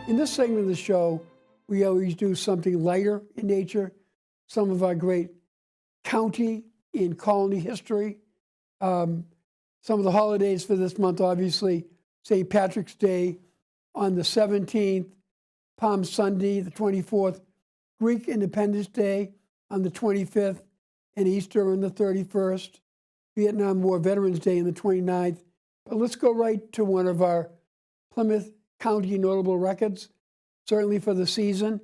In this segment of the show, we always do something lighter in nature, some of our great county and colony history. Some of the holidays for this month, obviously, St. Patrick's Day on the 17th, Palm Sunday, the 24th, Greek Independence Day on the 25th, and Easter on the 31st, Vietnam War Veterans Day on the 29th. But let's go right to one of our Plymouth County notable records, certainly for the season.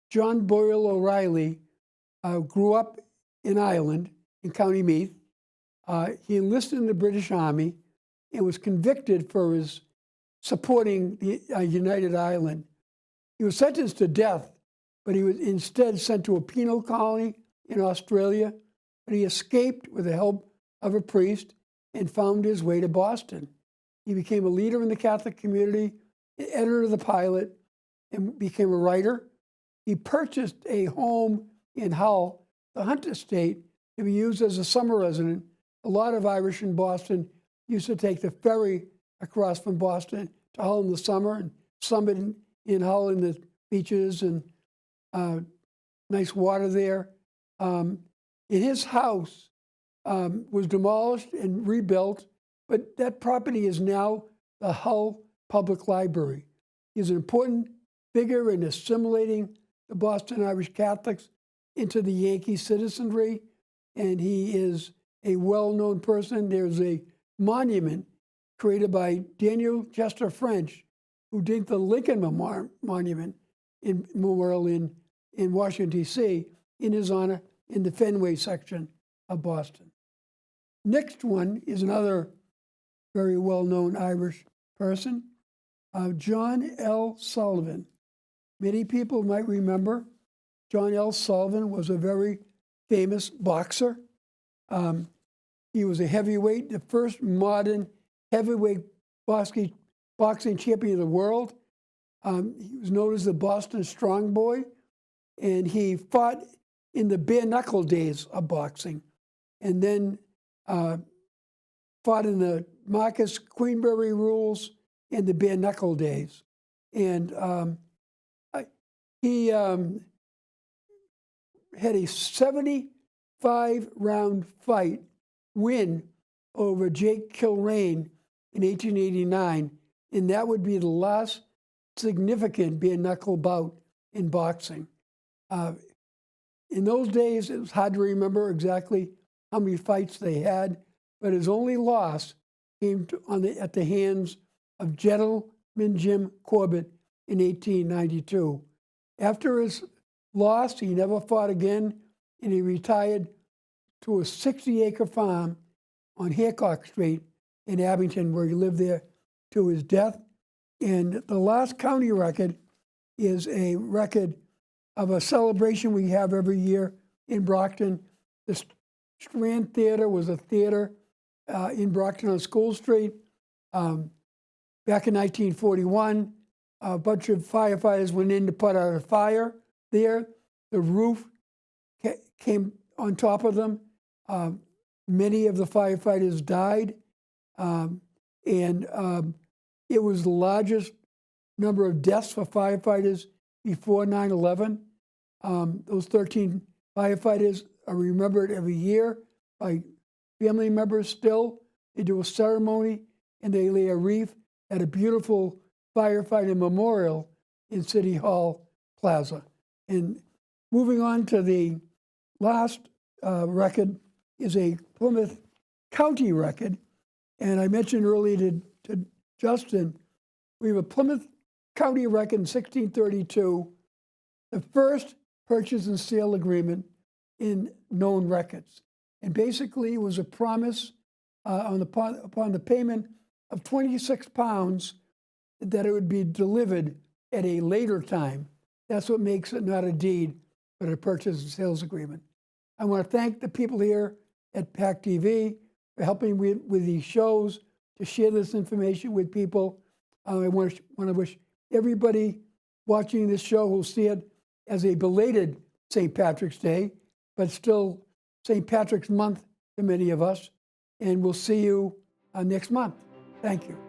John Boyle O'Reilly grew up in Ireland, in County Meath. He enlisted in the British Army and was convicted for his supporting the United Ireland. He was sentenced to death, but he was instead sent to a penal colony in Australia. But he escaped with the help of a priest and found his way to Boston. He became a leader in the Catholic community, editor of the Pilot, and became a writer. He purchased a home in Hull, the Hunt Estate, to be used as a summer resident. A lot of Irish in Boston used to take the ferry across from Boston to Hull in the summer and summit in Hull in the beaches and nice water there. And his house was demolished and rebuilt, but that property is now the Hull Public Library. He's an important figure in assimilating the Boston Irish Catholics into the Yankee citizenry, and he is a well-known person. There's a monument created by Daniel Chester French, who did the Lincoln Monument Memorial in Washington, D.C., in his honor in the Fenway section of Boston. Next one is another very well-known Irish person, John L. Sullivan. Many people might remember John L. Sullivan was a very famous boxer. He was a heavyweight, the first modern heavyweight boxing champion of the world. He was known as the Boston Strong Boy, and he fought in the bare-knuckle days of boxing, and then fought in the Marcus Queenberry rules in the bare-knuckle days. And he had a 75-round fight win over Jake Kilrain in 1889, and that would be the last significant bare-knuckle bout in boxing. In those days, it was hard to remember exactly how many fights they had, but his only loss came at the hands of Gentleman Jim Corbett in 1892. After his loss, he never fought again, and he retired to a 60-acre farm on Hancock Street in Abington, where he lived there to his death. And the last county record is a record of a celebration we have every year in Brockton. The Strand Theater was a theater in Brockton on School Street. Back in 1941, a bunch of firefighters went in to put out a fire there. The roof came on top of them. Many of the firefighters died, and it was the largest number of deaths for firefighters before 9/11. Those 13 firefighters are remembered every year by family members still. They do a ceremony, and they lay a wreath at a beautiful firefighter memorial in City Hall Plaza. And moving on to the last record is a Plymouth County record. And I mentioned earlier to Justin, we have a Plymouth County record in 1632, the first purchase and sale agreement in known records. And basically it was a promise upon the payment of 26 pounds that it would be delivered at a later time. That's what makes it not a deed, but a purchase and sales agreement. I want to thank the people here at PAC TV for helping with these shows. to share this information with people. I want to wish everybody watching this show who'll see it as a belated St. Patrick's Day, but still St. Patrick's Month to many of us. And we'll see you next month. Thank you.